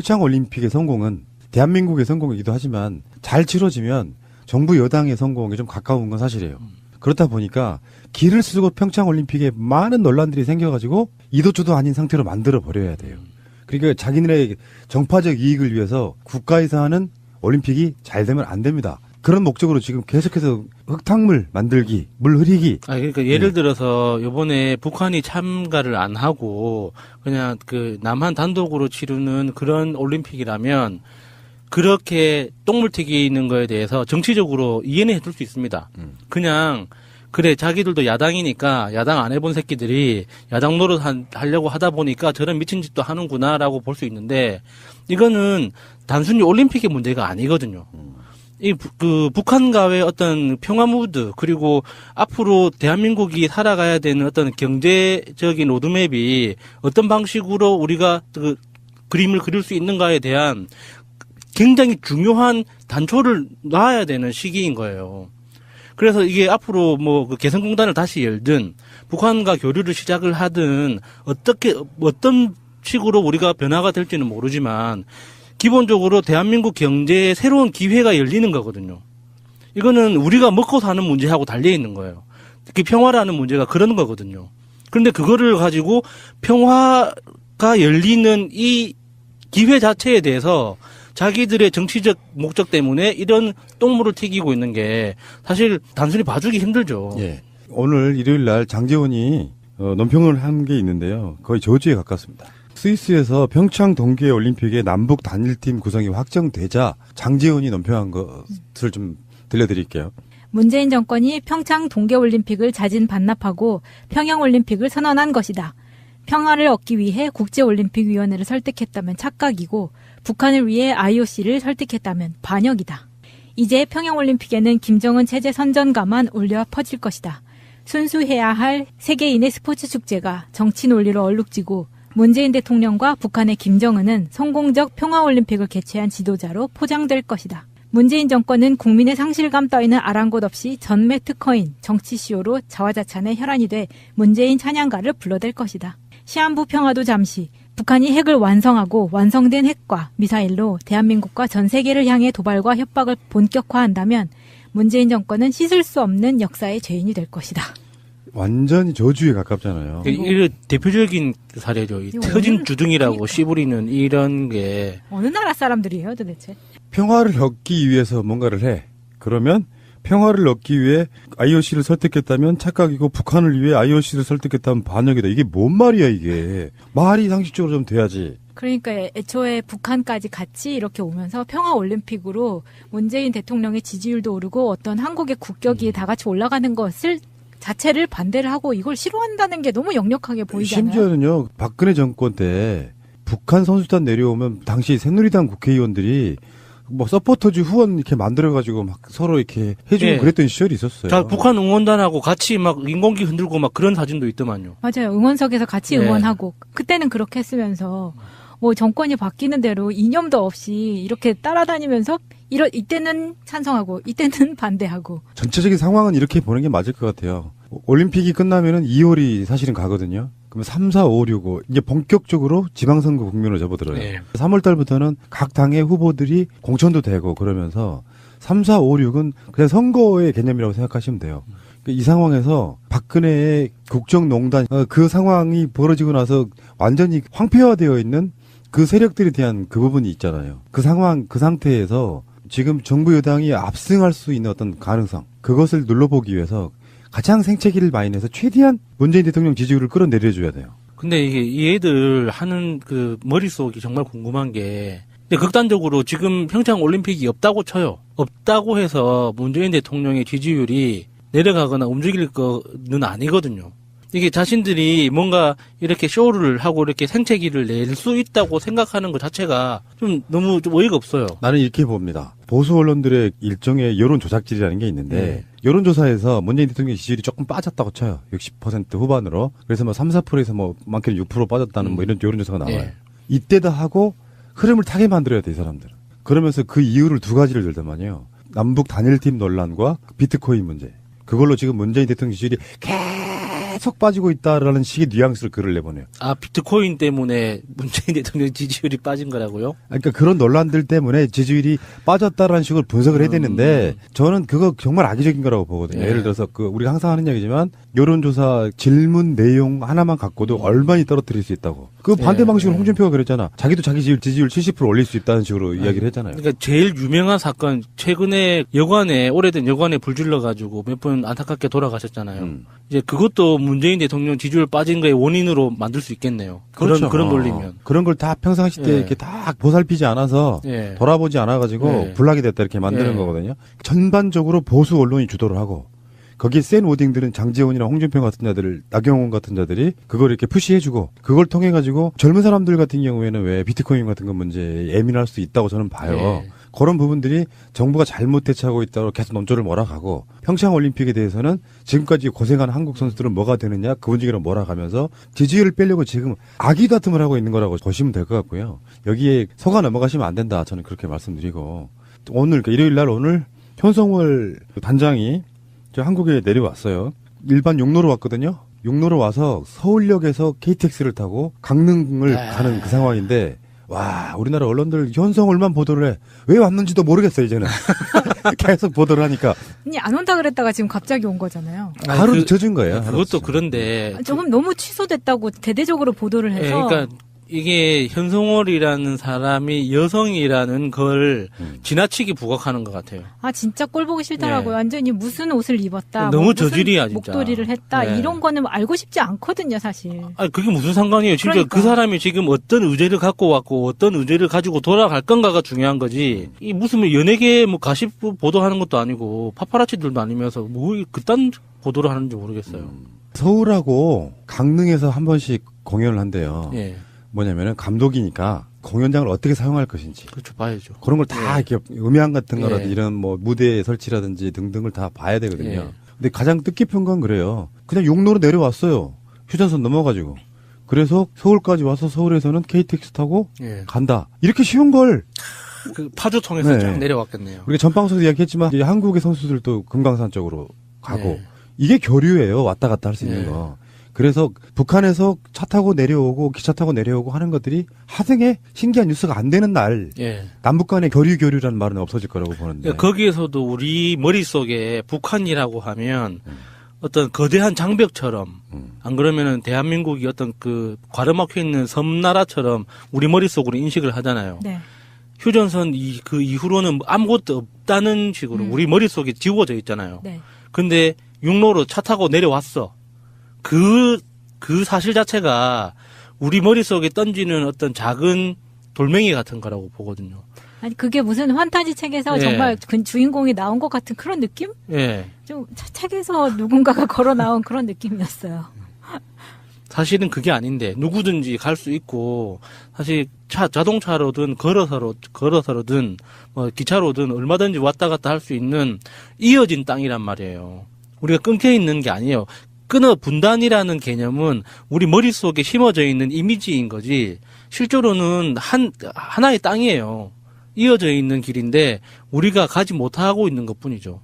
평창 올림픽의 성공은 대한민국의 성공이기도 하지만 잘 치러지면 정부 여당의 성공에 좀 가까운 건 사실이에요. 그렇다 보니까 길을 쓰고 평창 올림픽에 많은 논란들이 생겨가지고 이도저도 아닌 상태로 만들어 버려야 돼요. 그러니까 자기네의 정파적 이익을 위해서 국가에서 하는 올림픽이 잘 되면 안 됩니다. 그런 목적으로 지금 계속해서 흙탕물 만들기, 물 흐리기. 그러니까 예를 들어서 이번에 북한이 참가를 안 하고 그냥 그 남한 단독으로 치르는 그런 올림픽이라면 그렇게 똥물 튀기는 거에 대해서 정치적으로 이해는 해줄 수 있습니다. 그냥 그래 자기들도 야당이니까 야당 안 해본 새끼들이 야당 노릇 하려고 하다 보니까 저런 미친 짓도 하는구나라고 볼 수 있는데 이거는 단순히 올림픽의 문제가 아니거든요. 북한과의 어떤 평화 무드, 그리고 앞으로 대한민국이 살아가야 되는 어떤 경제적인 로드맵이 어떤 방식으로 우리가 그 그림을 그릴 수 있는가에 대한 굉장히 중요한 단초를 놔야 되는 시기인 거예요. 그래서 이게 앞으로 뭐 그 개성공단을 다시 열든 북한과 교류를 시작을 하든 어떤 식으로 우리가 변화가 될지는 모르지만 기본적으로 대한민국 경제에 새로운 기회가 열리는 거거든요. 이거는 우리가 먹고 사는 문제하고 달려 있는 거예요. 특히 평화라는 문제가 그런 거거든요. 그런데 그거를 가지고 평화가 열리는 이 기회 자체에 대해서 자기들의 정치적 목적 때문에 이런 똥물을 튀기고 있는 게 사실 단순히 봐주기 힘들죠. 예. 오늘 일요일 날 장제원이 논평을 한 게 있는데요. 거의 저주에 가깝습니다. 스위스에서 평창 동계올림픽의 남북 단일팀 구성이 확정되자 장제원이 논평한 것을 좀 들려드릴게요. 문재인 정권이 평창 동계올림픽을 자진 반납하고 평양올림픽을 선언한 것이다. 평화를 얻기 위해 국제올림픽위원회를 설득했다면 착각이고 북한을 위해 IOC를 설득했다면 반역이다. 이제 평양올림픽에는 김정은 체제 선전가만 울려 퍼질 것이다. 순수해야 할 세계인의 스포츠 축제가 정치 논리로 얼룩지고 문재인 대통령과 북한의 김정은은 성공적 평화올림픽을 개최한 지도자로 포장될 것이다. 문재인 정권은 국민의 상실감 따위는 아랑곳 없이 전매 특허인 정치시효로 자화자찬의 혈안이 돼 문재인 찬양가를 불러댈 것이다. 시한부 평화도 잠시, 북한이 핵을 완성하고 완성된 핵과 미사일로 대한민국과 전 세계를 향해 도발과 협박을 본격화한다면 문재인 정권은 씻을 수 없는 역사의 죄인이 될 것이다. 완전히 저주에 가깝잖아요. 이게 대표적인 사례죠. 이 터진 주둥이라고 그러니까. 씨부리는 이런 게. 어느 나라 사람들이에요 도대체? 평화를 얻기 위해서 뭔가를 해. 그러면 평화를 얻기 위해 IOC를 설득했다면 착각이고 북한을 위해 IOC를 설득했다면 반역이다. 이게 뭔 말이야 이게. 말이 상식적으로 좀 돼야지. 그러니까 애초에 북한까지 같이 이렇게 오면서 평화올림픽으로 문재인 대통령의 지지율도 오르고 어떤 한국의 국격이 다 같이 올라가는 것을 자체를 반대를 하고 이걸 싫어한다는 게 너무 역력하게 보이잖아요. 심지어는요. 박근혜 정권 때 북한 선수단 내려오면 당시 새누리당 국회의원들이 뭐 서포터즈 후원 이렇게 만들어가지고 막 서로 이렇게 해주고 예. 그랬던 시절이 있었어요. 자, 북한 응원단하고 같이 막 인공기 흔들고 막 그런 사진도 있더만요. 맞아요. 응원석에서 같이 네. 응원하고 그때는 그렇게 했으면서 뭐 정권이 바뀌는 대로 이념도 없이 이렇게 따라다니면서 이때는 찬성하고 이때는 반대하고. 전체적인 상황은 이렇게 보는 게 맞을 것 같아요. 올림픽이 끝나면은 2월이 사실은 가거든요. 그러면 3, 4, 5, 6, 5 이제 본격적으로 지방선거 국면으로 접어들어요. 네. 3월 달부터는 각 당의 후보들이 공천도 되고 그러면서 3, 4, 5, 6은 그냥 선거의 개념이라고 생각하시면 돼요. 이 상황에서 박근혜의 국정농단 그 상황이 벌어지고 나서 완전히 황폐화되어 있는 그 세력들에 대한 그 부분이 있잖아요. 그 상황, 그 상태에서 지금 정부 여당이 압승할 수 있는 어떤 가능성, 그것을 눌러보기 위해서 가장 생채기를 많이 내서 최대한 문재인 대통령 지지율을 끌어내려줘야 돼요. 근데 이게 이 애들 하는 그 머릿속이 정말 궁금한 게, 근데 극단적으로 지금 평창 올림픽이 없다고 쳐요. 없다고 해서 문재인 대통령의 지지율이 내려가거나 움직일 거는 아니거든요. 이게 자신들이 뭔가 이렇게 쇼를 하고 이렇게 생채기를 낼 수 있다고 생각하는 것 자체가 좀 너무 좀 어이가 없어요. 나는 이렇게 봅니다. 보수 언론들의 일종의 여론 조작질이라는 게 있는데 여론조사에서 문재인 대통령 지지율이 조금 빠졌다고 쳐요. 60% 후반으로. 그래서 뭐 3, 4%에서 뭐 많게는 6% 빠졌다는 뭐 이런 여론조사가 나와요. 네. 이때다 하고 흐름을 타게 만들어야 돼, 이 사람들은. 그러면서 그 이유를 두 가지를 들단 말이에요. 남북 단일팀 논란과 비트코인 문제. 그걸로 지금 문재인 대통령 지지율이 계속 빠지고 있다라는 식의 뉘앙스를 글을 내보내요. 아, 비트코인 때문에 문재인 대통령 지지율이 빠진 거라고요? 그러니까 그런 논란들 때문에 지지율이 빠졌다라는 식으로 분석을 해야 되는데 저는 그거 정말 악의적인 거라고 보거든요. 예. 예를 들어서 우리가 항상 하는 얘기지만 여론조사 질문 내용 하나만 갖고도 얼마나 떨어뜨릴 수 있다고. 그 반대 예. 방식으로 홍준표가 그랬잖아. 자기도 자기 지지율 70% 올릴 수 있다는 식으로 이야기를 했잖아요. 그러니까 제일 유명한 사건, 최근에 오래된 여관에 불 질러가지고 몇 분 안타깝게 돌아가셨잖아요. 이제 그것도 문재인 대통령 지지율 빠진 거의 원인으로 만들 수 있겠네요. 그렇죠. 그런 논리면. 그런 걸 다 평상시 때 예. 이렇게 다 보살피지 않아서 예. 돌아보지 않아가지고 예. 불락이 됐다 이렇게 만드는 예. 거거든요. 전반적으로 보수 언론이 주도를 하고 거기에 센 오딩들은 장제원이나 홍준표 같은 자들, 나경원 같은 자들이 그걸 이렇게 푸시해주고 그걸 통해 가지고 젊은 사람들 같은 경우에는 왜 비트코인 같은 건 문제에 예민할 수 있다고 저는 봐요. 예. 그런 부분들이 정부가 잘못 대처하고 있다고 계속 논조를 몰아가고 평창올림픽에 대해서는 지금까지 고생한 한국 선수들은 뭐가 되느냐 그 분위기를 몰아가면서 지지율을 빼려고 지금 아기다툼을 하고 있는 거라고 보시면 될 것 같고요. 여기에 속아 넘어가시면 안 된다. 저는 그렇게 말씀드리고 오늘 그러니까 일요일 날 오늘 현성월 단장이 저 한국에 내려왔어요. 일반 용로로 왔거든요. 용로로 와서 서울역에서 KTX를 타고 강릉을 가는 그 상황인데 와, 우리나라 언론들 현성월만 보도를 해. 왜 왔는지도 모르겠어요, 이제는. 계속 보도를 하니까. 아니, 안 온다 그랬다가 지금 갑자기 온 거잖아요. 하루 젖은 거예요. 하루 그것도 젖은. 그런데. 조금 너무 취소됐다고 대대적으로 보도를 예, 해서. 그러니까 이게 현성월이라는 사람이 여성이라는 걸 지나치게 부각하는 것 같아요. 아, 진짜 꼴 보기 싫더라고요. 예. 완전히 무슨 옷을 입었다. 너무 무슨 저질이야, 진짜. 목도리를 했다. 예. 이런 거는 알고 싶지 않거든요, 사실. 아니, 그게 무슨 상관이에요. 진짜 그러니까. 그 사람이 지금 어떤 의제를 갖고 왔고 어떤 의제를 가지고 돌아갈 건가가 중요한 거지. 이 무슨 뭐 연예계 뭐 가십 보도하는 것도 아니고 파파라치들도 아니면서 뭐 그딴 보도를 하는지 모르겠어요. 서울하고 강릉에서 한 번씩 공연을 한대요. 예. 뭐냐면은 감독이니까 공연장을 어떻게 사용할 것인지. 그렇죠. 봐야죠. 그런 걸 다 이렇게 음향 같은 예. 거라든지 이런 뭐 무대 설치라든지 등등을 다 봐야 되거든요. 예. 근데 가장 뜻깊은 건 그래요. 그냥 용로로 내려왔어요. 휴전선 넘어가지고. 그래서 서울까지 와서 서울에서는 KTX 타고 예. 간다. 이렇게 쉬운 걸 그 파주 통해서 네. 쫙 내려왔겠네요. 우리가 전방송에서 이야기했지만 이제 한국의 선수들도 금강산 쪽으로 가고 예. 이게 교류예요. 왔다 갔다 할 수 있는 예. 거. 그래서 북한에서 차 타고 내려오고 기차 타고 내려오고 하는 것들이 하등의 신기한 뉴스가 안 되는 날 예. 남북 간의 교류라는 말은 없어질 거라고 보는데. 그러니까 거기에서도 우리 머릿속에 북한이라고 하면 어떤 거대한 장벽처럼 안 그러면은 대한민국이 어떤 그 과르막혀 있는 섬나라처럼 우리 머릿속으로 인식을 하잖아요. 네. 휴전선 그 이후로는 아무것도 없다는 식으로 우리 머릿속에 지워져 있잖아요. 네. 근데 육로로 차 타고 내려왔어. 그 사실 자체가 우리 머릿속에 던지는 어떤 작은 돌멩이 같은 거라고 보거든요. 아니, 그게 무슨 환타지 책에서 예. 정말 그 주인공이 나온 것 같은 그런 느낌? 예. 좀 책에서 누군가가 걸어 나온 그런 느낌이었어요. 사실은 그게 아닌데 누구든지 갈 수 있고 사실 자동차로든 걸어서로든 뭐 기차로든 얼마든지 왔다 갔다 할 수 있는 이어진 땅이란 말이에요. 우리가 끊겨 있는 게 아니에요. 끊어 분단이라는 개념은 우리 머릿속에 심어져 있는 이미지인 거지 실제로는 하나의 땅이에요. 이어져 있는 길인데 우리가 가지 못하고 있는 것뿐이죠.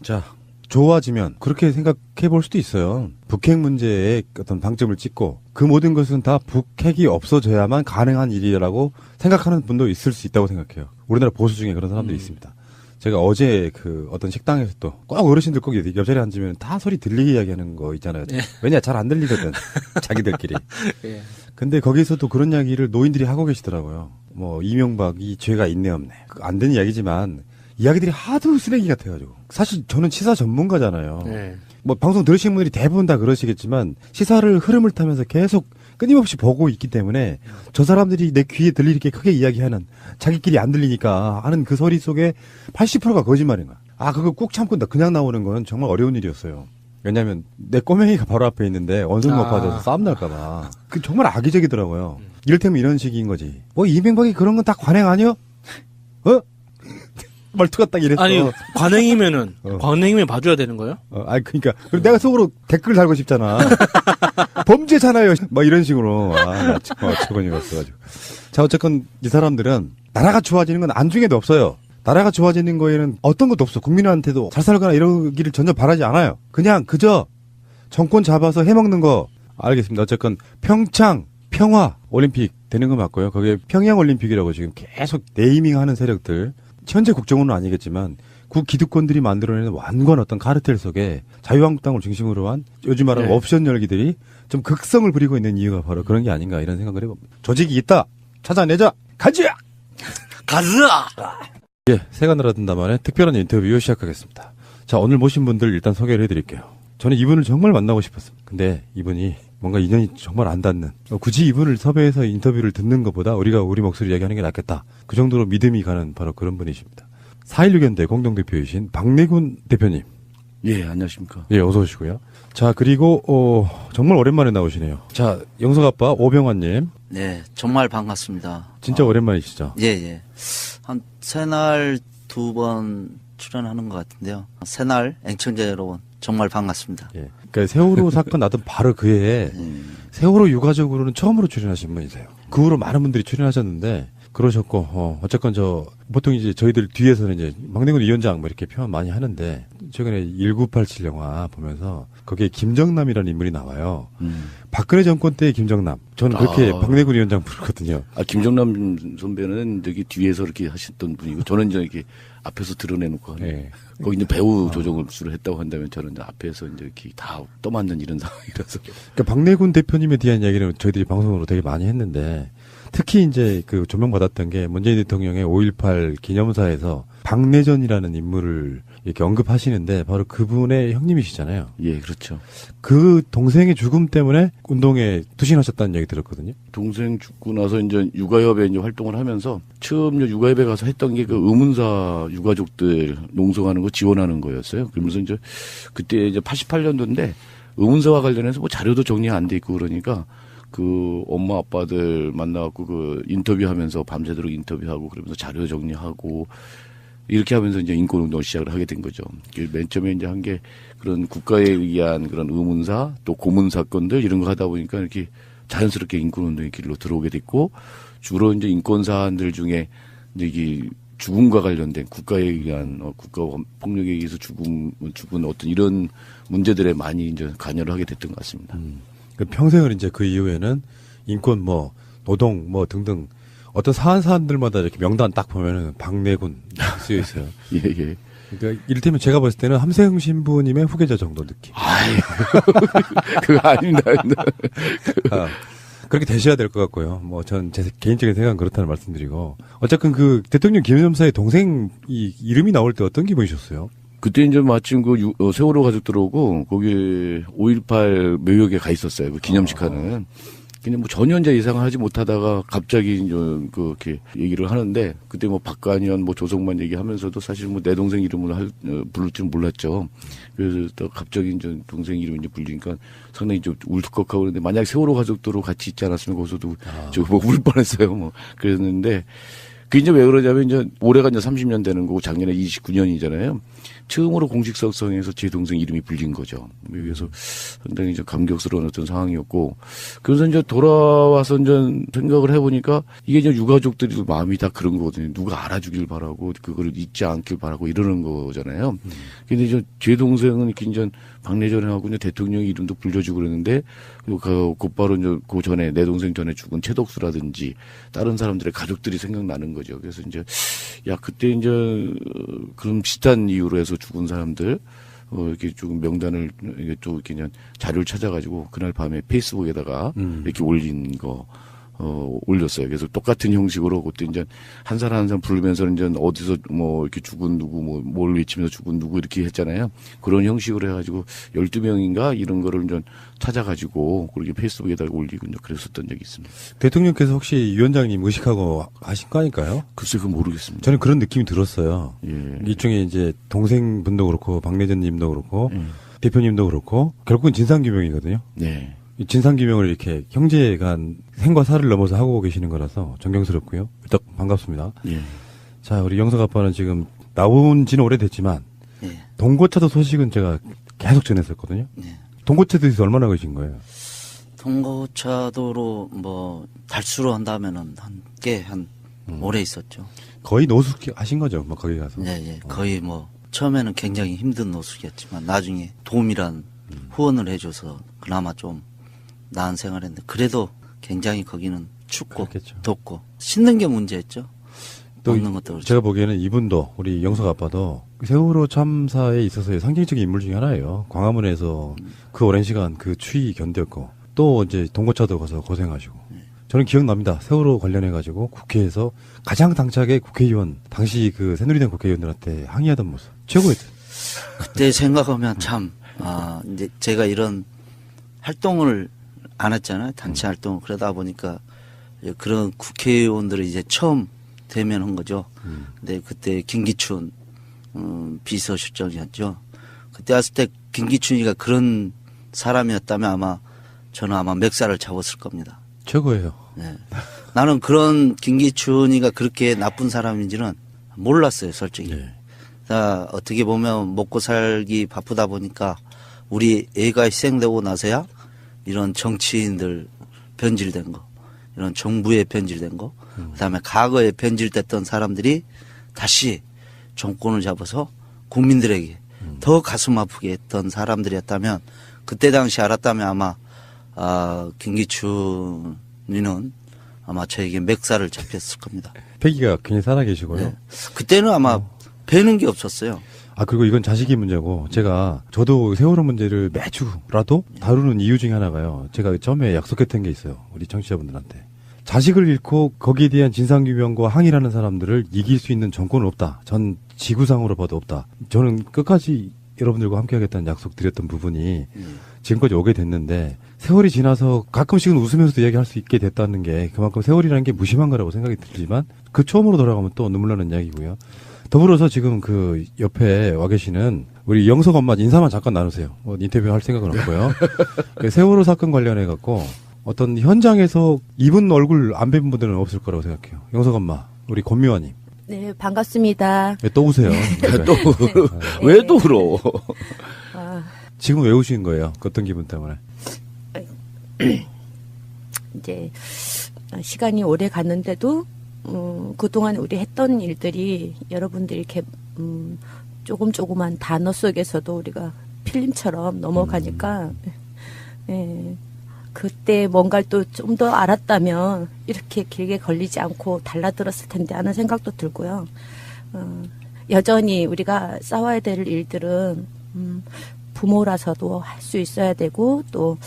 자, 좋아지면 그렇게 생각해 볼 수도 있어요. 북핵 문제에 어떤 방점을 찍고 그 모든 것은 다 북핵이 없어져야만 가능한 일이라고 생각하는 분도 있을 수 있다고 생각해요. 우리나라 보수 중에 그런 사람들이 있습니다. 제가 어제 그 어떤 식당에서 또 꼭 어르신들 꼭 옆자리에 앉으면 다 소리 들리게 이야기하는 거 있잖아요. 네. 왜냐, 잘 안 들리거든. 자기들끼리. 예. 근데 거기서도 그런 이야기를 노인들이 하고 계시더라고요. 뭐 이명박이 죄가 있네 없네. 안 되는 이야기지만 이야기들이 하도 쓰레기 같아가지고. 사실 저는 시사 전문가잖아요. 예. 뭐 방송 들으신 분들이 대부분 다 그러시겠지만 시사를 흐름을 타면서 계속 끊임없이 보고 있기 때문에 저 사람들이 내 귀에 들리게 크게 이야기하는 자기끼리 안 들리니까 하는 그 소리 속에 80%가 거짓말인 거야. 아, 그거 꾹 참고 그냥 나오는 건 정말 어려운 일이었어요. 왜냐면 내 꼬맹이가 바로 앞에 있는데 원숭이 높아져서 싸움 날까봐. 그 정말 악의적이더라고요. 이를테면 이런 식인 거지. 뭐 이명박이 그런 건 다 관행 아니요? 어? 말투가 딱 이랬어. 아니 관행이면 봐줘야 되는 거예요? 그러니까 그리고 내가 속으로 댓글 달고 싶잖아. 범죄잖아요. 막 이런 식으로. 나 정말 어처구니 없어가지고. 자, 어쨌건 이 사람들은 나라가 좋아지는 건 안중에도 없어요. 나라가 좋아지는 거에는 어떤 것도 없어. 국민한테도 잘 살거나 이러기를 전혀 바라지 않아요. 그냥 그저 정권 잡아서 해먹는 거 알겠습니다. 어쨌건 평창 평화 올림픽 되는 거 맞고요. 거기에 평양 올림픽이라고 지금 계속 네이밍하는 세력들 현재 국정원은 아니겠지만 국기득권들이 만들어내는 완고한 어떤 카르텔 속에 자유한국당을 중심으로 한 요즘 말하는 네. 옵션 열기들이 좀 극성을 부리고 있는 이유가 바로 그런 게 아닌가 이런 생각을 해봅니다. 조직이 있다. 찾아내자. 가자. 가즈아! 예, 새가 날아든다만의 특별한 인터뷰 시작하겠습니다. 자, 오늘 모신 분들 일단 소개를 해드릴게요. 저는 이분을 정말 만나고 싶었습니다. 근데 이분이 뭔가 인연이 정말 안 닿는, 굳이 이분을 섭외해서 인터뷰를 듣는 것보다 우리가 우리 목소리 이야기하는 게 낫겠다. 그 정도로 믿음이 가는 바로 그런 분이십니다. 4.16연대 공동대표이신 박내군 대표님. 예, 안녕하십니까. 예, 어서 오시고요. 자, 그리고 정말 오랜만에 나오시네요. 자, 영석 아빠 오병환님. 네, 정말 반갑습니다. 진짜 오랜만이시죠? 예, 예. 한 새날 2번 출연하는 것 같은데요. 새날 앵청자 여러분 정말 반갑습니다. 예. 그러니까 세월호 사건 나던 바로 그 해에 세월호 유가족으로는 처음으로 출연하신 분이세요. 그 후로 많은 분들이 출연하셨는데 그러셨고 어쨌건 보통 이제 저희들 뒤에서는 이제 막내군 위원장 뭐 이렇게 표현 많이 하는데 최근에 1987 영화 보면서 거기에 김정남이라는 인물이 나와요. 박근혜 정권 때의 김정남. 저는 그렇게 박내군 위원장 부르거든요. 김정남 선배는 여기 뒤에서 이렇게 하셨던 분이고 저는 이제 이렇게 앞에서 드러내놓고 하는. 예. 거기 이제 배우 조정을 주로 했다고 한다면 저는 이제 앞에서 이제 이렇게 다 떠맡는 이런 상황이라서. 그러니까 박내군 대표님에 대한 이야기는 저희들이 방송으로 되게 많이 했는데 특히 이제 그 조명받았던 게 문재인 대통령의 5.18 기념사에서 박내전이라는 인물을 이렇게 언급하시는데 바로 그분의 형님이시잖아요. 예, 그렇죠. 그 동생의 죽음 때문에 운동에 투신하셨다는 얘기 들었거든요. 동생 죽고 나서 이제 육아협에 이제 활동을 하면서 처음 이제 육아협에 가서 했던 게 그 의문사 유가족들 농성하는 거 지원하는 거였어요. 그러면서 이제 그때 이제 88년도인데 의문사와 관련해서 뭐 자료도 정리 안 돼 있고 그러니까 그 엄마 아빠들 만나갖고 그 인터뷰하면서 밤새도록 인터뷰하고 그러면서 자료 정리하고 이렇게 하면서 이제 인권운동을 시작을 하게 된 거죠. 맨 처음에 이제 한 게 그런 국가에 의한 그런 의문사 또 고문 사건들 이런 거 하다 보니까 이렇게 자연스럽게 인권운동의 길로 들어오게 됐고 주로 이제 인권 사안들 중에 이제 이게 죽음과 관련된 국가에 의한 국가 폭력에 의해서 죽은 어떤 이런 문제들에 많이 이제 관여를 하게 됐던 것 같습니다. 평생을 이제 그 이후에는 인권 뭐 노동 뭐 등등 어떤 사안들마다 이렇게 명단 딱 보면은 박내군 쓰여 있어요. 예, 예. 그러니까 이를테면 제가 봤을 때는 함세흥 신부님의 후계자 정도 느낌. 아이, 그거 아닙니다. 그렇게 되셔야 될 것 같고요. 뭐 전 제 개인적인 생각은 그렇다는 말씀드리고 어쨌든 그 대통령 기념사의 동생 이름이 나올 때 어떤 기분이셨어요? 그때 이제 마침 그 세월호 가족들 오고 거기 5.18 묘역에 가 있었어요. 그 기념식 하는. 그냥 뭐 전혀 이제 예상을 하지 못하다가 갑자기 이제 그렇게 얘기를 하는데 그때 뭐 박관현 뭐 조성만 얘기하면서도 사실 뭐 내 동생 이름을 부를 줄 몰랐죠. 그래서 또 갑자기 이제 동생 이름이 이제 불리니까 상당히 좀 울컥하고 그러는데 만약 세월호 가족들로 같이 있지 않았으면 거기서도 뭐 울 뻔했어요. 뭐 그랬는데 그 이제 왜 그러냐면 이제 올해가 이제 30년 되는 거고 작년에 29년이잖아요. 처음으로 공식석상에서 제 동생 이름이 불린 거죠. 그래서 상당히 이제 감격스러운 어떤 상황이었고, 그래서 이제 돌아와서 이제 생각을 해보니까 이게 이제 유가족들이 마음이 다 그런 거거든요. 누가 알아주길 바라고, 그거를 잊지 않길 바라고 이러는 거잖아요. 근데 이제 제 동생은 이렇게 이제 박내전에 하고 이제 대통령의 이름도 불려주고 그랬는데, 곧바로 이제 그 전에 내 동생 전에 죽은 최덕수라든지 다른 사람들의 가족들이 생각나는 거죠. 그래서 이제 야 그때 이제 그런 비슷한 이유로 해서 죽은 사람들 이렇게 좀 명단을 이게 또 이렇게 그냥 자료를 찾아가지고 그날 밤에 페이스북에다가 이렇게 올린 거. 올렸어요. 그래서 똑같은 형식으로 그때 이제 한 사람 한 사람 부르면서 이제 어디서 뭐 이렇게 죽은 누구 뭘 외치면서 죽은 누구 이렇게 했잖아요. 그런 형식으로 해가지고 12명인가 이런 거를 이제 찾아가지고 그렇게 페이스북에다가 올리고 이제 그랬었던 적이 있습니다. 대통령께서 혹시 위원장님 의식하고 하신 거 아닐까요? 글쎄 그건 모르겠습니다. 저는 그런 느낌이 들었어요. 예. 이중에 이제 동생분도 그렇고 박내전님도 그렇고 대표님도 그렇고 결국은 진상규명이거든요. 네. 이 진상규명을 이렇게 형제간 생과 사를 넘어서 하고 계시는 거라서 존경스럽고요. 일단 반갑습니다. 예. 자, 우리 영석 아빠는 지금 나온 지는 오래됐지만 예. 동고차도 소식은 제가 계속 전했었거든요. 네. 동고차도에서 얼마나 계신 거예요? 동고차도로 뭐 달수로 한다면은 한 오래 있었죠. 거의 노숙하신 거죠, 뭐 거기 가서. 예, 예. 거의 뭐 처음에는 굉장히 힘든 노숙이었지만 나중에 도움이란 후원을 해줘서 그나마 좀 나은 생활했는데 그래도 굉장히 거기는 춥고 그렇겠죠. 덥고 씻는 게 문제였죠. 또 먹는 것도 그렇죠. 제가 보기에는 이분도 우리 영석 아빠도 세월호 참사에 있어서의 상징적인 인물 중에 하나예요. 광화문에서 그 오랜 시간 그 추위 견뎠고 또 이제 동거차도 가서 고생하시고 저는 기억납니다. 세월호 관련해가지고 국회에서 가장 당차게 국회의원 당시 그 새누리당 국회의원들한테 항의하던 모습 최고였어요. 그때 생각하면 참 이제 제가 이런 활동을 안 했잖아요. 단체 활동을. 그러다 보니까 그런 국회의원들을 이제 처음 대면한 거죠. 근데 그때 김기춘 비서실장이었죠. 그때 왔을 때 김기춘이가 그런 사람이었다면 저는 아마 멱살을 잡았을 겁니다. 최고예요. 네. 나는 그런 김기춘이가 그렇게 나쁜 사람인지는 몰랐어요, 솔직히. 네. 자, 어떻게 보면 먹고 살기 바쁘다 보니까 우리 애가 희생되고 나서야 이런 정치인들 변질된 거, 이런 정부에 변질된 거, 그다음에 과거에 변질됐던 사람들이 다시 정권을 잡아서 국민들에게 더 가슴 아프게 했던 사람들이었다면 그때 당시 알았다면 아마 김기춘이는 아마 저에게 멱살을 잡혔을 겁니다. 패기가 굉장히 살아계시고요. 네. 그때는 아마 배는 게 없었어요. 그리고 이건 자식이 문제고, 저도 세월호 문제를 매주라도 다루는 이유 중에 하나가요. 제가 처음에 약속했던 게 있어요. 우리 청취자분들한테. 자식을 잃고 거기에 대한 진상규명과 항의라는 사람들을 이길 수 있는 정권은 없다. 전 지구상으로 봐도 없다. 저는 끝까지 여러분들과 함께 하겠다는 약속 드렸던 부분이 지금까지 오게 됐는데, 세월이 지나서 가끔씩은 웃으면서도 이야기할 수 있게 됐다는 게 그만큼 세월이라는 게 무심한 거라고 생각이 들지만, 그 처음으로 돌아가면 또 눈물 나는 이야기고요. 더불어서 지금 그 옆에 와 계시는 우리 영석 엄마 인사만 잠깐 나누세요. 인터뷰 할 생각은 없고요. 그 세월호 사건 관련해 갖고 어떤 현장에서 이분 얼굴 안 뵌 분들은 없을 거라고 생각해요. 영석 엄마, 우리 권미화님. 네, 반갑습니다. 왜 또 우세요? 왜 또 울어? 지금 왜 우신 거예요? 어떤 기분 때문에? 이제 시간이 오래 갔는데도 그동안 우리 했던 일들이 여러분들이 이렇게 조금한 단어 속에서도 우리가 필름처럼 넘어가니까 그때 뭔가를 또 좀 더 알았다면 이렇게 길게 걸리지 않고 달라들었을 텐데 하는 생각도 들고요. 여전히 우리가 싸워야 될 일들은 부모라서도 할 수 있어야 되고 또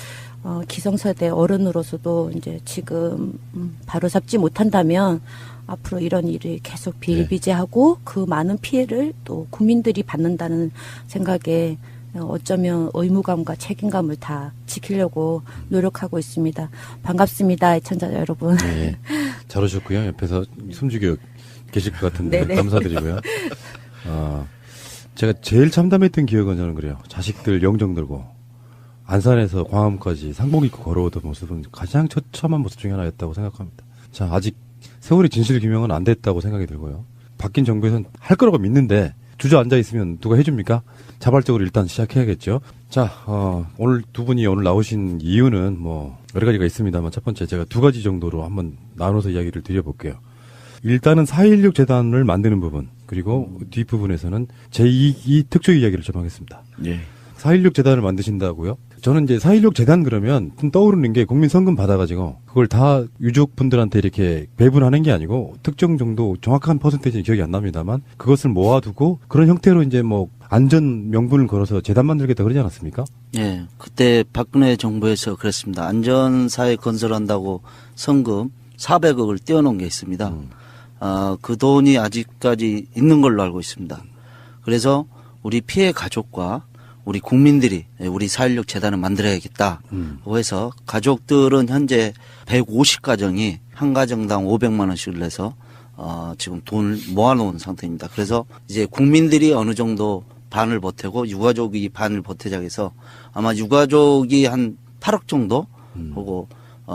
기성세대 어른으로서도 이제 지금 바로잡지 못한다면 앞으로 이런 일이 계속 비일비재하고 그 많은 피해를 또 국민들이 받는다는 생각에 어쩌면 의무감과 책임감을 다 지키려고 노력하고 있습니다. 반갑습니다, 애청자 여러분. 네, 잘 오셨고요. 옆에서 숨죽여 계실 것 같은데 네네. 감사드리고요. 제가 제일 참담했던 기억은 저는 그래요. 자식들 영정 들고 안산에서 광화문까지 상복 입고 걸어오던 모습은 가장 처참한 모습 중에 하나였다고 생각합니다. 자, 아직 세월의 진실 규명은 안 됐다고 생각이 들고요. 바뀐 정부에서는 할 거라고 믿는데 주저앉아 있으면 누가 해줍니까? 자발적으로 일단 시작해야겠죠. 자, 오늘 두 분이 오늘 나오신 이유는 여러 가지가 있습니다만 첫 번째 제가 두 가지 정도로 한번 나눠서 이야기를 드려볼게요. 일단은 4.16 재단을 만드는 부분, 그리고 뒷부분에서는 제2기 특조 이야기를 좀 하겠습니다. 예. 4.16 재단을 만드신다고요? 저는 이제 4.16 재단 그러면 떠오르는 게 국민 성금 받아가지고 그걸 다 유족분들한테 이렇게 배분하는 게 아니고 특정 정도 정확한 퍼센테이지는 기억이 안 납니다만 그것을 모아두고 그런 형태로 이제 안전 명분을 걸어서 재단 만들겠다 그러지 않았습니까? 예, 그때 박근혜 정부에서 그랬습니다. 안전사회 건설한다고 성금 400억을 떼어놓은 게 있습니다. 그 돈이 아직까지 있는 걸로 알고 있습니다. 그래서 우리 피해 가족과 우리 국민들이 우리 4.16 재단을 만들어야겠다고 해서 가족들은 현재 150가정이 한 가정당 500만 원씩을 내서 지금 돈을 모아놓은 상태입니다. 그래서 이제 국민들이 어느 정도 반을 보태고 유가족이 반을 보태자 해서 아마 유가족이 한 8억 정도 하고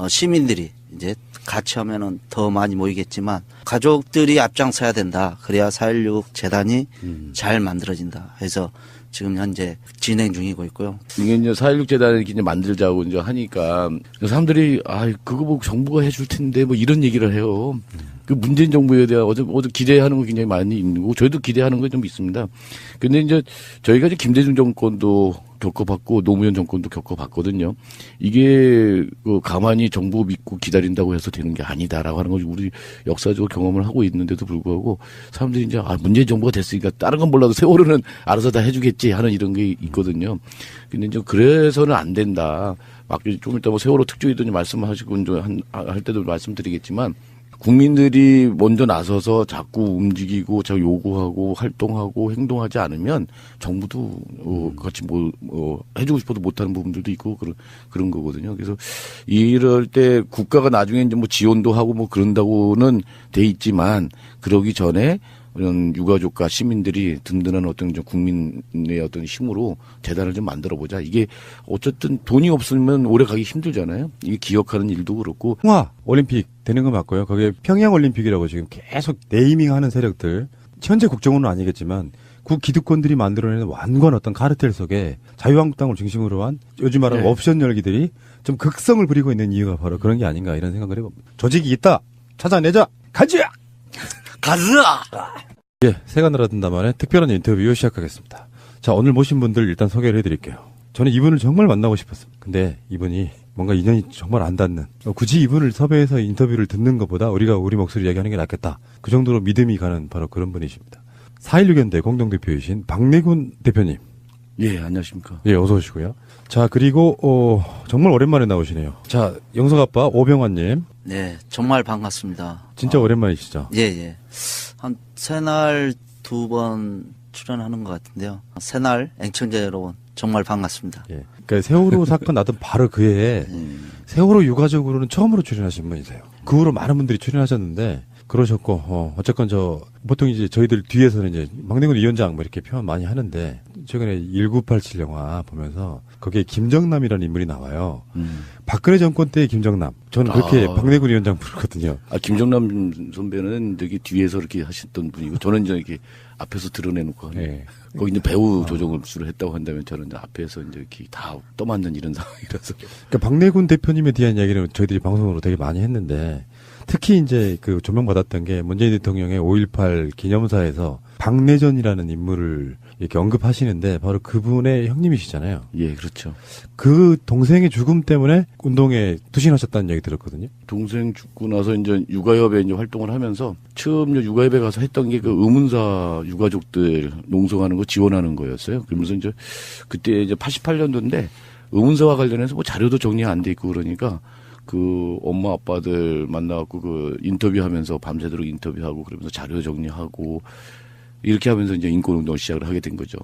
시민들이 이제 같이 하면은 더 많이 모이겠지만 가족들이 앞장서야 된다. 그래야 4.16 재단이 잘 만들어진다. 해서 지금 현재 진행 중이고 있고요. 이게 이제 4.16 재단을 이제 만들자고 이제 하니까 사람들이 그거 보고 정부가 해줄 텐데 이런 얘기를 해요. 그 문재인 정부에 대한 어제 기대하는 거 굉장히 많이 있는 거고 저희도 기대하는 거 좀 있습니다. 근데 이제 저희가 이제 김대중 정권도 겪어봤고 노무현 정권도 겪어봤거든요. 이게 가만히 정부 믿고 기다린다고 해서 되는 게 아니다라고 하는 걸 우리 역사적으로 경험을 하고 있는데도 불구하고 사람들이 이제 문재인 정부가 됐으니까 다른 건 몰라도 세월호는 알아서 다 해주겠지 하는 이런 게 있거든요. 근데 이제 그래서는 안 된다. 막 좀 이따 뭐 세월호 특조위도 말씀하시고 할 때도 말씀드리겠지만 국민들이 먼저 나서서 자꾸 움직이고 자꾸 요구하고 활동하고 행동하지 않으면 정부도 같이 해주고 싶어도 못하는 부분들도 있고 그런 거거든요. 그래서 이럴 때 국가가 나중에 이제 뭐 지원도 하고 뭐 그런다고는 돼 있지만 그러기 전에 이런 유가족과 시민들이 든든한 어떤 국민의 어떤 힘으로 재단을 좀 만들어 보자. 이게 어쨌든 돈이 없으면 오래 가기 힘들잖아요. 이게 기억하는 일도 그렇고. 평화 올림픽 되는 거 맞고요. 거기에 평양 올림픽이라고 지금 계속 네이밍하는 세력들. 현재 국정원은 아니겠지만 기득권들이 만들어내는 완고한 어떤 카르텔 속에 자유한국당을 중심으로 한 요즘 말하는 옵션 열기들이 좀 극성을 부리고 있는 이유가 바로 그런 게 아닌가 이런 생각을 해봅니다. 조직이 있다. 찾아내자. 가자. 가즈아! 예, 새가 날아든다만의 특별한 인터뷰 시작하겠습니다. 자, 오늘 모신 분들 일단 소개를 해드릴게요. 저는 이분을 정말 만나고 싶었습니다. 근데 이분이 뭔가 인연이 정말 안 닿는, 굳이 이분을 섭외해서 인터뷰를 듣는 것보다 우리가 우리 목소리 이야기하는 게 낫겠다. 그 정도로 믿음이 가는 바로 그런 분이십니다. 4.16연대 공동대표이신 박내군 대표님. 예, 안녕하십니까. 예, 어서 오시고요. 자, 그리고 정말 오랜만에 나오시네요. 자, 영석 아빠 오병환님. 네, 정말 반갑습니다. 진짜 오랜만이시죠? 예, 예. 한 새날 2번 출연하는 것 같은데요. 새날 앵청자 여러분 정말 반갑습니다. 예. 그러니까 세월호 사건 나던 바로 그 해에 세월호 유가족으로는 처음으로 출연하신 분이세요. 그 후로 많은 분들이 출연하셨는데 그러셨고 어쨌건 보통 이제 저희들 뒤에서는 이제 박내군 위원장 뭐 이렇게 표현 많이 하는데 최근에 1987 영화 보면서 거기에 김정남이라는 인물이 나와요. 박근혜 정권 때의 김정남. 저는 그렇게 박내군 위원장 부르거든요. 김정남 선배는 되게 뒤에서 이렇게 하셨던 분이고 저는 이제 이렇게 앞에서 드러내놓고 하는. 네. 거기 이제 배우 조정을 했다고 한다면 저는 이제 앞에서 이제 이렇게 다 떠맞는 이런 상황이라서. 그러니까 박내군 대표님에 대한 이야기는 저희들이 방송으로 되게 많이 했는데 특히 이제 그 조명받았던 게 문재인 대통령의 5.18 기념사에서 박내전이라는 인물을 이렇게 언급하시는데 바로 그분의 형님이시잖아요. 예, 그렇죠. 그 동생의 죽음 때문에 운동에 투신하셨다는 얘기 들었거든요. 동생 죽고 나서 이제 육아협에 이제 활동을 하면서 처음 육아협에 가서 했던 게 그 의문사 유가족들 농성하는 거 지원하는 거였어요. 그러면서 이제 그때 이제 88년도인데 의문사와 관련해서 뭐 자료도 정리가 안 돼 있고 그러니까 그 엄마 아빠들 만나갖고 그 인터뷰하면서 밤새도록 인터뷰하고 그러면서 자료 정리하고 이렇게 하면서 이제 인권운동을 시작을 하게 된 거죠.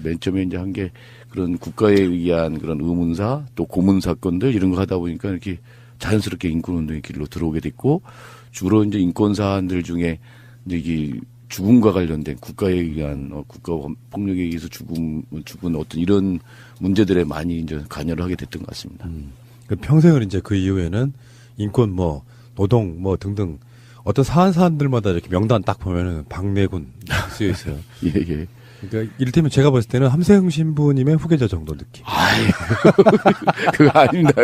맨 처음에 이제 한 게 그런 국가에 의한 그런 의문사 또 고문 사건들 이런 거 하다 보니까 이렇게 자연스럽게 인권운동의 길로 들어오게 됐고 주로 이제 인권 사안들 중에 이제 이게 죽음과 관련된 국가에 의한 국가 폭력에 의해서 죽은 어떤 이런 문제들에 많이 이제 관여를 하게 됐던 것 같습니다. 평생을 이제 그 이후에는 인권 노동 등등 어떤 사안들마다 이렇게 명단 딱 보면은 박내군 쓰여 있어요. 예, 예. 그러니까 이를테면 제가 봤을 때는 함세흥 신부님의 후계자 정도 느낌. 그거 아닙니다.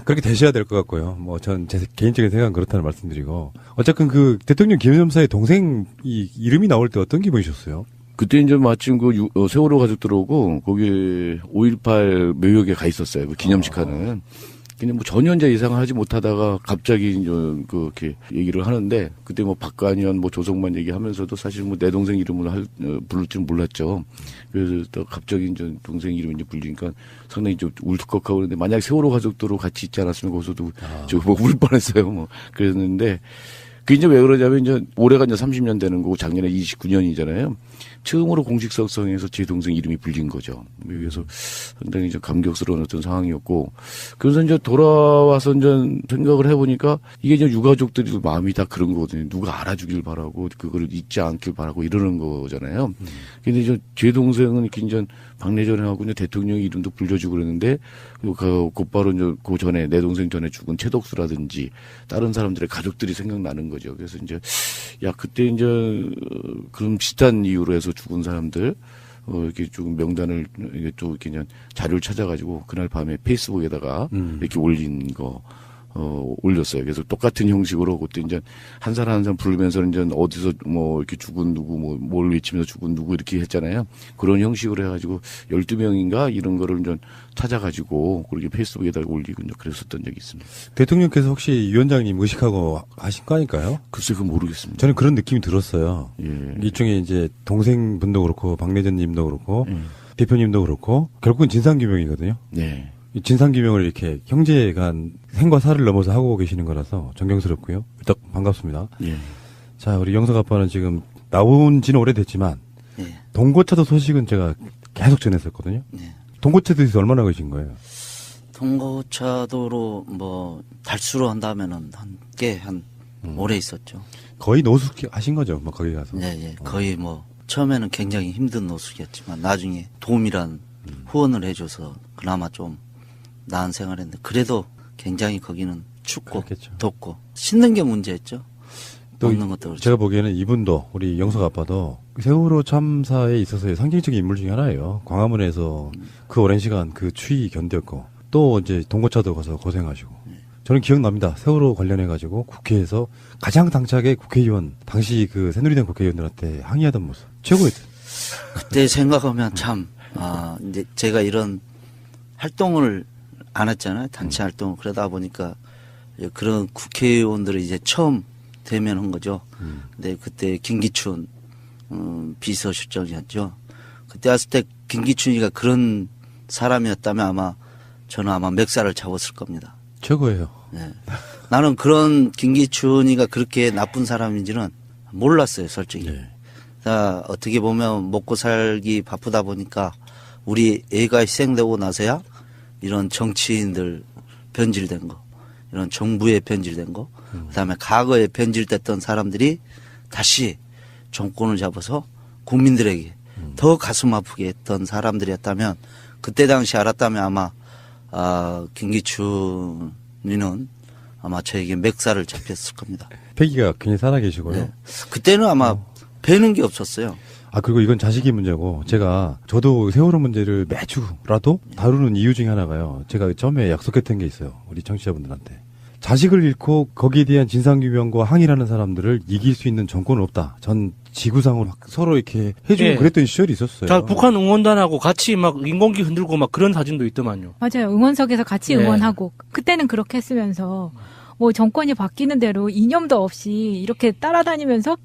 그렇게 되셔야 될 것 같고요. 전 제 개인적인 생각은 그렇다는 말씀드리고 어쨌든 그 대통령 김영삼의 동생 이름이 나올 때 어떤 기분이셨어요? 그때 이제 마침 세월호 가족들 오고 거기 5.18 묘역에 가 있었어요. 그 기념식 하는. 그냥 전혀 이제 예상을 하지 못하다가 갑자기 이제 이렇게 얘기를 하는데 그때 박관현 조성만 얘기하면서도 사실 내 동생 이름을 부를 줄 몰랐죠. 그래서 또 갑자기 이제 동생 이름이 이제 불리니까 상당히 좀 울컥하고 그러는데 만약 세월호 가족들로 같이 있지 않았으면 거기서도 울 뻔했어요. 그랬는데 그게 이제 왜 그러냐면 이제 올해가 이제 30년 되는 거고 작년에 29년이잖아요. 처음으로 공식 석상에서 제 동생 이름이 불린 거죠. 그래서 상당히 이제 감격스러운 어떤 상황이었고, 그래서 이제 돌아와서 이제 생각을 해보니까 이게 이제 유가족들이 마음이 다 그런 거거든요. 누가 알아주길 바라고, 그거를 잊지 않길 바라고 이러는 거잖아요. 근데 이제 제 동생은 이렇게 이제 박내전하고 이제 대통령 이름도 불려주고 그러는데, 곧바로 이제 그 전에 내 동생 전에 죽은 최덕수라든지 다른 사람들의 가족들이 생각나는 거죠. 그래서 이제 그때 이제 그런 비슷한 이유로 해서 죽은 사람들 이렇게 좀 명단을 또 이렇게 그냥 자료를 찾아가지고 그날 밤에 페이스북에다가 이렇게 올린 거 올렸어요. 그래서 똑같은 형식으로 그때 이제 한 사람 한 사람 부르면서 이제 어디서 뭐 이렇게 죽은 누구 뭘 외치면서 죽은 누구 이렇게 했잖아요. 그런 형식으로 해가지고 12명인가 이런 거를 이제 찾아가지고 그렇게 페이스북에다 올리고 이제 그랬었던 적이 있습니다. 대통령께서 혹시 위원장님 의식하고 하신 거 아닐까요? 글쎄 그건 모르겠습니다. 저는 그런 느낌이 들었어요. 예. 일종의 이제 동생분도 그렇고 박내전님도 그렇고 대표님도 그렇고 결국은 진상규명이거든요. 네. 이 진상규명을 이렇게 형제간 생과 사를 넘어서 하고 계시는 거라서 존경스럽고요. 일단 반갑습니다. 예. 자, 우리 영석 아빠는 지금 나온 지는 오래됐지만 예. 동고차도 소식은 제가 계속 전했었거든요. 예. 동고차도에서 얼마나 계신 거예요? 동고차도로 뭐 달수로 한다면은 한 오래 있었죠. 거의 노숙 하신 거죠, 뭐 거기 가서. 예, 예. 거의 뭐 처음에는 굉장히 힘든 노숙이었지만 나중에 도움이란 후원을 해줘서 그나마 좀 나은 생활했는데 그래도 굉장히 거기는 춥고 그렇겠죠. 덥고 씻는 게 문제였죠. 또 먹는 것도 그렇죠. 제가 보기에는 이분도 우리 영석 아빠도 세월호 참사에 있어서의 상징적인 인물 중에 하나예요. 광화문에서 그 오랜 시간 그 추위 견뎠고 또 이제 동고차도 가서 고생하시고 저는 기억납니다. 세월호 관련해 가지고 국회에서 가장 당차게 국회의원 당시 그 새누리당 국회의원들한테 항의하던 모습 최고였어요. 그때 생각하면 참 이제 제가 이런 활동을 안 했잖아요. 단체 활동을. 그러다 보니까 이제 그런 국회의원들을 이제 처음 대면한 거죠. 근데 그때 김기춘 비서실장이었죠. 그때 왔을 때 김기춘이가 그런 사람이었다면 저는 아마 멱살을 잡았을 겁니다. 최고예요. 네. 나는 그런 김기춘이가 그렇게 나쁜 사람인지는 몰랐어요, 솔직히. 네. 자, 어떻게 보면 먹고 살기 바쁘다 보니까 우리 애가 희생되고 나서야 이런 정치인들 변질된 거, 이런 정부에 변질된 거, 그다음에 과거에 변질됐던 사람들이 다시 정권을 잡아서 국민들에게 더 가슴 아프게 했던 사람들이었다면 그때 당시 알았다면 아마 김기춘이는 아마 저에게 멱살을 잡혔을 겁니다. 패기가 굉장히 살아계시고요. 네. 그때는 아마 배는 게 없었어요. 그리고 이건 자식이 문제고, 저도 세월호 문제를 매주라도 다루는 이유 중에 하나가요. 제가 처음에 약속했던 게 있어요. 우리 청취자분들한테. 자식을 잃고 거기에 대한 진상규명과 항의하는 사람들을 이길 수 있는 정권은 없다. 전 지구상으로 막 서로 이렇게 해주고 예. 그랬던 시절이 있었어요. 자, 북한 응원단하고 같이 막 인공기 흔들고 막 그런 사진도 있더만요. 맞아요. 응원석에서 같이 네. 응원하고 그때는 그렇게 했으면서 뭐 정권이 바뀌는 대로 이념도 없이 이렇게 따라다니면서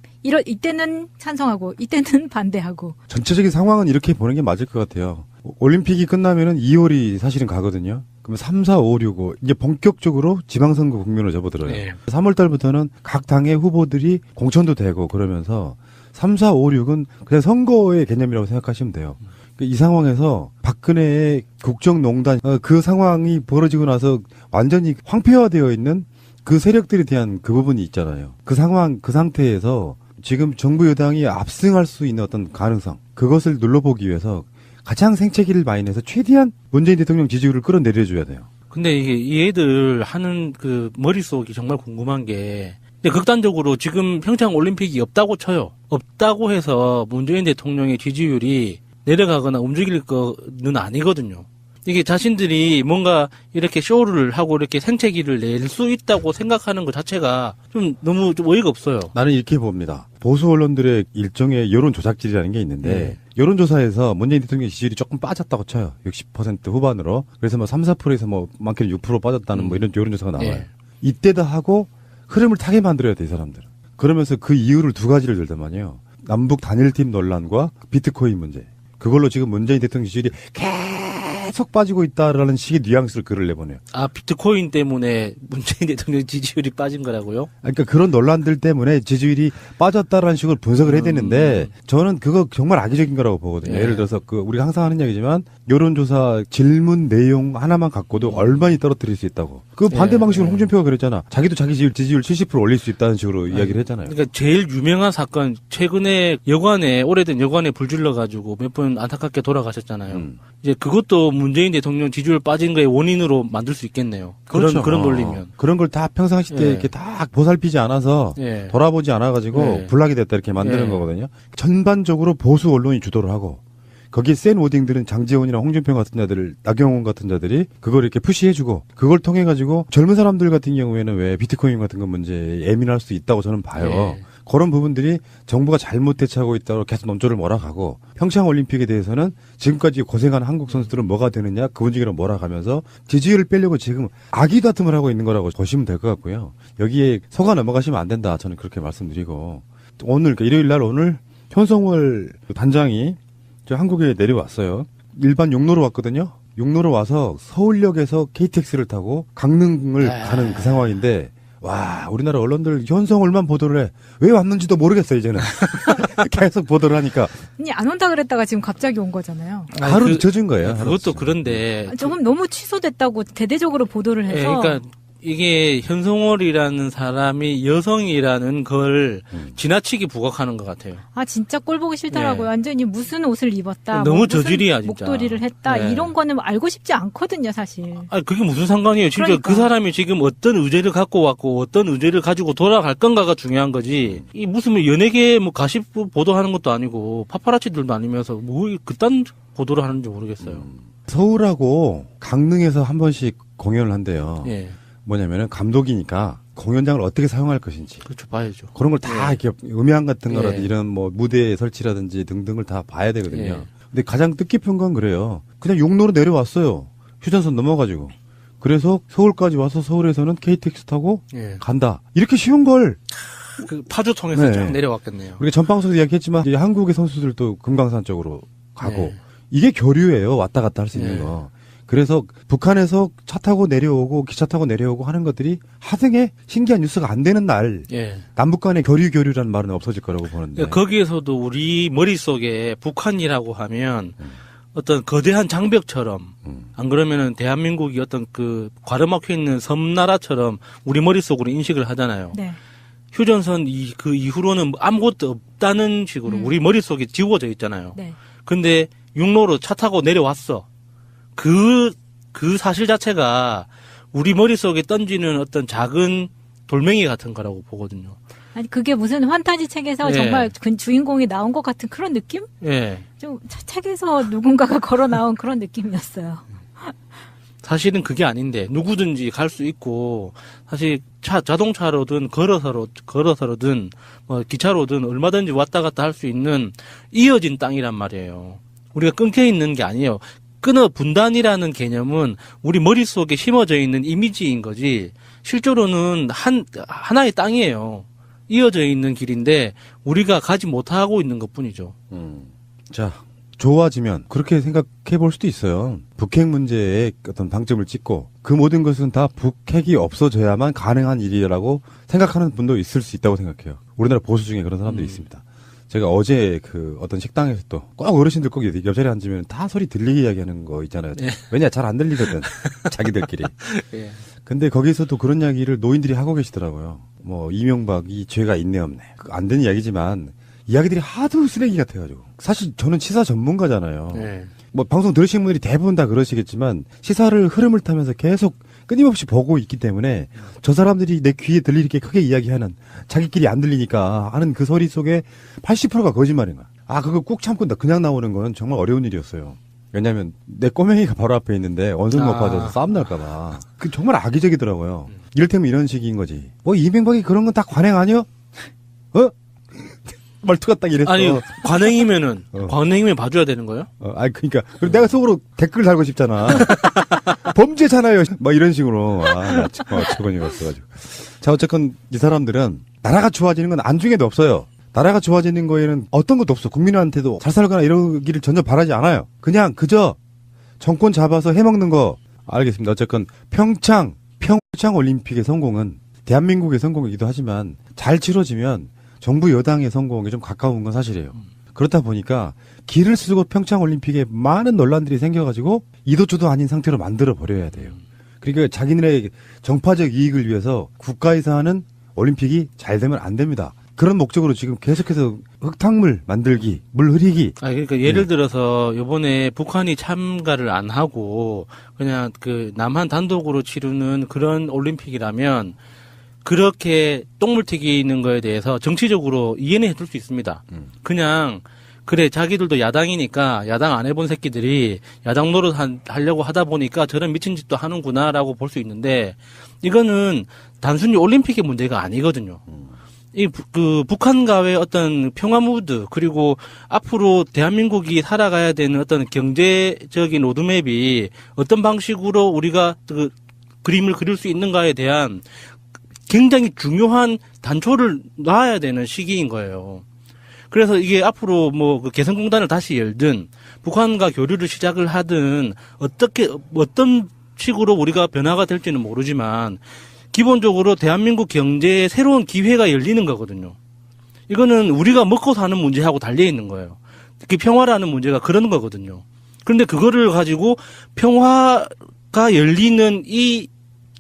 이때는 찬성하고 이때는 반대하고 전체적인 상황은 이렇게 보는 게 맞을 것 같아요. 올림픽이 끝나면은 2월이 사실은 가거든요. 그러면 3, 4, 5, 6, 5 이제 본격적으로 지방선거 국면으로 접어들어요. 네. 3월 달부터는 각 당의 후보들이 공천도 되고 그러면서 3, 4, 5, 6은 그냥 선거의 개념이라고 생각하시면 돼요. 이 상황에서 박근혜의 국정농단 그 상황이 벌어지고 나서 완전히 황폐화되어 있는 그 세력들에 대한 그 부분이 있잖아요. 그 상황, 그 상태에서 지금 정부 여당이 압승할 수 있는 어떤 가능성, 그것을 눌러보기 위해서 가장 생채기를 많이 내서 최대한 문재인 대통령 지지율을 끌어내려줘야 돼요. 근데 이게 이 애들 하는 그 머릿속이 정말 궁금한 게 근데 극단적으로 지금 평창 올림픽이 없다고 쳐요. 없다고 해서 문재인 대통령의 지지율이 내려가거나 움직일 거는 아니거든요. 이게 자신들이 뭔가 이렇게 쇼를 하고 이렇게 생채기를 낼 수 있다고 생각하는 것 자체가 좀 너무 좀 어이가 없어요. 나는 이렇게 봅니다. 보수 언론들의 일종의 여론 조작질이라는 게 있는데 네. 여론조사에서 문재인 대통령 지지율이 조금 빠졌다고 쳐요. 60% 후반으로. 그래서 뭐 3, 4%에서 뭐 많게는 6% 빠졌다는 뭐 이런 여론조사가 나와요. 네. 이때다 하고 흐름을 타게 만들어야 돼, 이 사람들은. 그러면서 그 이유를 두 가지를 들단 말이에요. 남북 단일팀 논란과 비트코인 문제. 그걸로 지금 문재인 대통령 지지율이 계속 빠지고 있다라는 식의 뉘앙스를 글을 내보내요. 비트코인 때문에 문재인 대통령 지지율이 빠진 거라고요? 그러니까 그런 논란들 때문에 지지율이 빠졌다라는 식으로 분석을 해야 되는데 저는 그거 정말 악의적인 거라고 보거든요. 네. 예를 들어서 우리가 항상 하는 얘기지만 여론조사 질문 내용 하나만 갖고도 얼마나 떨어뜨릴 수 있다고. 그 반대 네. 방식으로 홍준표가 그랬잖아. 자기도 자기 지지율 70% 올릴 수 있다는 식으로 이야기를 했잖아요. 그러니까 제일 유명한 사건 최근에 오래된 여관에 불 질러가지고 몇 분 안타깝게 돌아가셨잖아요. 이제 그것도 문재인 대통령 지지율 빠진 거의 원인으로 만들 수 있겠네요. 그렇죠. 그런 논리면. 그런 걸 다 평상시 때 예. 이렇게 다 보살피지 않아서 예. 돌아보지 않아가지고 예. 불락이 됐다 이렇게 만드는 예. 거거든요. 전반적으로 보수 언론이 주도를 하고 거기에 센 워딩들은 장재원이나 홍준표 같은 자들, 나경원 같은 자들이 그걸 이렇게 푸시해주고 그걸 통해 가지고 젊은 사람들 같은 경우에는 왜 비트코인 같은 거 문제에 예민할 수 있다고 저는 봐요. 예. 그런 부분들이 정부가 잘못 대처하고 있다고 계속 논조를 몰아가고 평창 올림픽에 대해서는 지금까지 고생한 한국 선수들은 뭐가 되느냐 그 분위기로 몰아가면서 지지율을 빼려고 지금 악의 다툼을 하고 있는 거라고 보시면 될 것 같고요. 여기에 속아 넘어가시면 안 된다. 저는 그렇게 말씀드리고 오늘 그러니까 일요일 날 오늘 현성월 단장이 저 한국에 내려왔어요. 일반 용로로 왔거든요. 용로로 와서 서울역에서 KTX를 타고 강릉을 가는 그 상황인데 와, 우리나라 언론들 현성월만 보도를 해. 왜 왔는지도 모르겠어, 이제는. 계속 보도를 하니까. 아니, 안 온다 그랬다가 지금 갑자기 온 거잖아요. 하루 늦춰진 거예요. 하루 그것도 늦춰진 그런데 조금 너무 취소됐다고 대대적으로 보도를 해서. 예, 그러니까 이게 현송월이라는 사람이 여성이라는 걸 지나치게 부각하는 것 같아요. 아, 진짜 꼴 보기 싫더라고요. 네. 완전히 무슨 옷을 입었다. 너무 무슨 저질이야, 진짜. 목도리를 했다. 네. 이런 거는 알고 싶지 않거든요, 사실. 아니, 그게 무슨 상관이에요. 진짜 그러니까. 그 사람이 지금 어떤 의제를 갖고 왔고 어떤 의제를 가지고 돌아갈 건가가 중요한 거지. 이 무슨 연예계 뭐 가십 보도하는 것도 아니고 파파라치들도 아니면서 뭐 그딴 보도를 하는지 모르겠어요. 서울하고 강릉에서 한 번씩 공연을 한대요. 예. 뭐냐면은 감독이니까 공연장을 어떻게 사용할 것인지. 그렇죠. 봐야죠. 그런 걸 다 이렇게 음향 같은 거라든지 예. 이런 뭐 무대 설치라든지 등등을 다 봐야 되거든요. 예. 근데 가장 뜻깊은 건 그래요. 그냥 용로로 내려왔어요. 휴전선 넘어가지고. 그래서 서울까지 와서 서울에서는 KTX 타고 예. 간다. 이렇게 쉬운 걸 그 파주 통해서 네. 쫙 내려왔겠네요. 우리가 전방송에서 이야기했지만 이제 한국의 선수들도 금강산 쪽으로 가고 네. 이게 교류예요. 왔다 갔다 할 수 있는 네. 거. 그래서 북한에서 차 타고 내려오고 기차 타고 내려오고 하는 것들이 하등의 신기한 뉴스가 안 되는 날 예. 남북 간의 교류라는 말은 없어질 거라고 보는데. 거기에서도 우리 머릿속에 북한이라고 하면 어떤 거대한 장벽처럼 안 그러면은 대한민국이 어떤 그 과르막혀 있는 섬나라처럼 우리 머릿속으로 인식을 하잖아요. 네. 휴전선 그 이후로는 아무것도 없다는 식으로 우리 머릿속에 지워져 있잖아요. 네. 근데 육로로 차 타고 내려왔어. 그 사실 자체가 우리 머릿속에 던지는 어떤 작은 돌멩이 같은 거라고 보거든요. 아니, 그게 무슨 환타지 책에서 예. 정말 그 주인공이 나온 것 같은 그런 느낌? 예. 좀 책에서 누군가가 걸어 나온 그런 느낌이었어요. 사실은 그게 아닌데 누구든지 갈 수 있고 사실 자동차로든 걸어서로든 뭐 기차로든 얼마든지 왔다 갔다 할 수 있는 이어진 땅이란 말이에요. 우리가 끊겨 있는 게 아니에요. 끊어 분단이라는 개념은 우리 머릿속에 심어져 있는 이미지인 거지 실제로는 하나의 땅이에요. 이어져 있는 길인데 우리가 가지 못하고 있는 것뿐이죠. 자, 좋아지면 그렇게 생각해 볼 수도 있어요. 북핵 문제에 어떤 방점을 찍고 그 모든 것은 다 북핵이 없어져야만 가능한 일이라고 생각하는 분도 있을 수 있다고 생각해요. 우리나라 보수 중에 그런 사람들이 있습니다. 제가 어제 그 어떤 식당에서 또 꼭 어르신들 꼭 옆자리에 앉으면 다 소리 들리게 이야기하는 거 있잖아요. 예. 왜냐 잘 안 들리거든. 자기들끼리. 예. 근데 거기서도 그런 이야기를 노인들이 하고 계시더라고요. 뭐 이명박이 죄가 있네 없네. 안 되는 이야기지만 이야기들이 하도 쓰레기 같아가지고. 사실 저는 시사 전문가잖아요. 예. 뭐 방송 들으신 분들이 대부분 다 그러시겠지만 시사를 흐름을 타면서 계속 끊임없이 보고 있기 때문에 저 사람들이 내 귀에 들리게 크게 이야기하는 자기끼리 안 들리니까 하는 그 소리 속에 80%가 거짓말인 거야. 아 그거 꾹 참고 그냥 나오는 건 정말 어려운 일이었어요. 왜냐하면 내 꼬맹이가 바로 앞에 있는데 원숭이 높아져서 싸움 날까봐. 그 정말 악의적이더라고요. 이를테면 이런 식인 거지. 뭐 이명박이 그런 건 다 관행 아니요? 어? 말투가 딱 이랬어. 아니 관행이면 봐줘야 되는 거예요? 아니 그러니까 그리고 내가 속으로 댓글 달고 싶잖아. 범죄잖아요. 막 이런 식으로. 나 저번이었어가지고. 자 어쨌건 이 사람들은 나라가 좋아지는 건 안중에도 없어요. 나라가 좋아지는 거에는 어떤 것도 없어. 국민한테도 잘 살거나 이러기를 전혀 바라지 않아요. 그냥 그저 정권 잡아서 해먹는 거. 알겠습니다. 어쨌건 평창 올림픽의 성공은 대한민국의 성공이기도 하지만 잘 치러지면 정부 여당의 성공에 좀 가까운 건 사실이에요. 그렇다 보니까 길을 쓰고 평창올림픽에 많은 논란들이 생겨가지고 이도저도 아닌 상태로 만들어 버려야 돼요. 그러니까 자기네의 정파적 이익을 위해서 국가에서 하는 올림픽이 잘 되면 안 됩니다. 그런 목적으로 지금 계속해서 흙탕물 만들기, 물 흐리기. 그러니까 예를 들어서 요번에 북한이 참가를 안 하고 그냥 그 남한 단독으로 치르는 그런 올림픽이라면 그렇게 똥물 튀기는 거에 대해서 정치적으로 이해는 해줄 수 있습니다. 그냥 그래, 자기들도 야당이니까 야당 안 해본 새끼들이 야당 노릇 하려고 하다 보니까 저런 미친 짓도 하는구나라고 볼 수 있는데, 이거는 단순히 올림픽의 문제가 아니거든요. 북한과의 어떤 평화 무드, 그리고 앞으로 대한민국이 살아가야 되는 어떤 경제적인 로드맵이 어떤 방식으로 우리가 그 그림을 그릴 수 있는가에 대한 굉장히 중요한 단초를 놔야 되는 시기인 거예요. 그래서 이게 앞으로 뭐 그 개성공단을 다시 열든 북한과 교류를 시작을 하든 어떤 식으로 우리가 변화가 될지는 모르지만 기본적으로 대한민국 경제에 새로운 기회가 열리는 거거든요. 이거는 우리가 먹고 사는 문제하고 달려 있는 거예요. 특히 평화라는 문제가 그런 거거든요. 그런데 그거를 가지고 평화가 열리는 이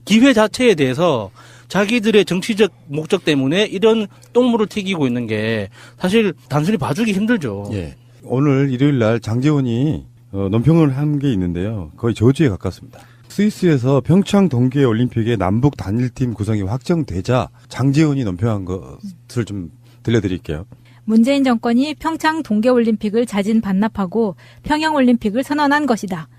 기회 자체에 대해서 자기들의 정치적 목적 때문에 이런 똥물을 튀기고 있는 게 사실 단순히 봐주기 힘들죠. 예. 오늘 일요일 날 장제원이 논평을 한 게 있는데요. 거의 저주에 가깝습니다. 스위스에서 평창 동계올림픽의 남북 단일팀 구성이 확정되자 장제원이 논평한 것을 좀 들려드릴게요. 문재인 정권이 평창 동계올림픽을 자진 반납하고 평양올림픽을 선언한 것이다.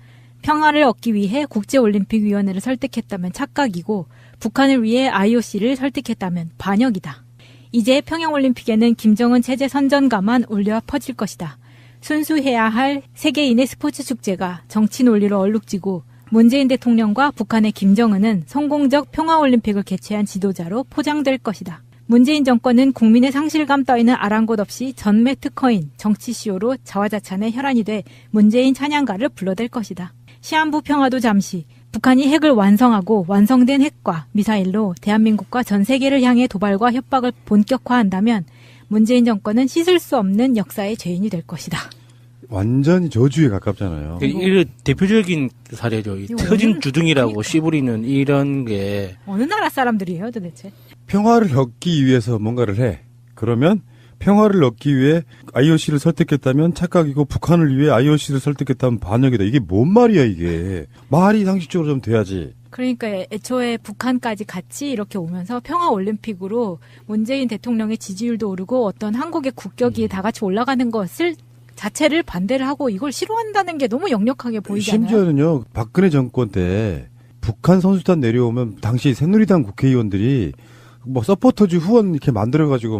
평화를 얻기 위해 국제올림픽위원회를 설득했다면 착각이고 북한을 위해 IOC를 설득했다면 반역이다. 이제 평양올림픽에는 김정은 체제 선전가만 울려 퍼질 것이다. 순수해야 할 세계인의 스포츠 축제가 정치 논리로 얼룩지고 문재인 대통령과 북한의 김정은은 성공적 평화올림픽을 개최한 지도자로 포장될 것이다. 문재인 정권은 국민의 상실감 따위는 아랑곳 없이 전매 특허인 정치시효로 자화자찬의 혈안이 돼 문재인 찬양가를 불러댈 것이다. 시한부 평화도 잠시, 북한이 핵을 완성하고 완성된 핵과 미사일로 대한민국과 전 세계를 향해 도발과 협박을 본격화한다면 문재인 정권은 씻을 수 없는 역사의 죄인이 될 것이다. 완전히 저주에 가깝잖아요. 이 대표적인 사례죠. 이 터진 주둥이라고 그러니까. 씨부리는 이런 게. 어느 나라 사람들이에요 도대체? 평화를 얻기 위해서 뭔가를 해. 그러면 평화를 얻기 위해 IOC를 설득했다면 착각이고 북한을 위해 IOC를 설득했다면 반역이다. 이게 뭔 말이야 이게. 말이 상식적으로 좀 돼야지. 그러니까 애초에 북한까지 같이 이렇게 오면서 평화올림픽으로 문재인 대통령의 지지율도 오르고 어떤 한국의 국격이 다 같이 올라가는 것을 자체를 반대를 하고 이걸 싫어한다는 게 너무 역력하게 보이잖아요. 심지어는요. 박근혜 정권 때 북한 선수단 내려오면 당시 새누리당 국회의원들이 뭐 서포터즈 후원 이렇게 만들어가지고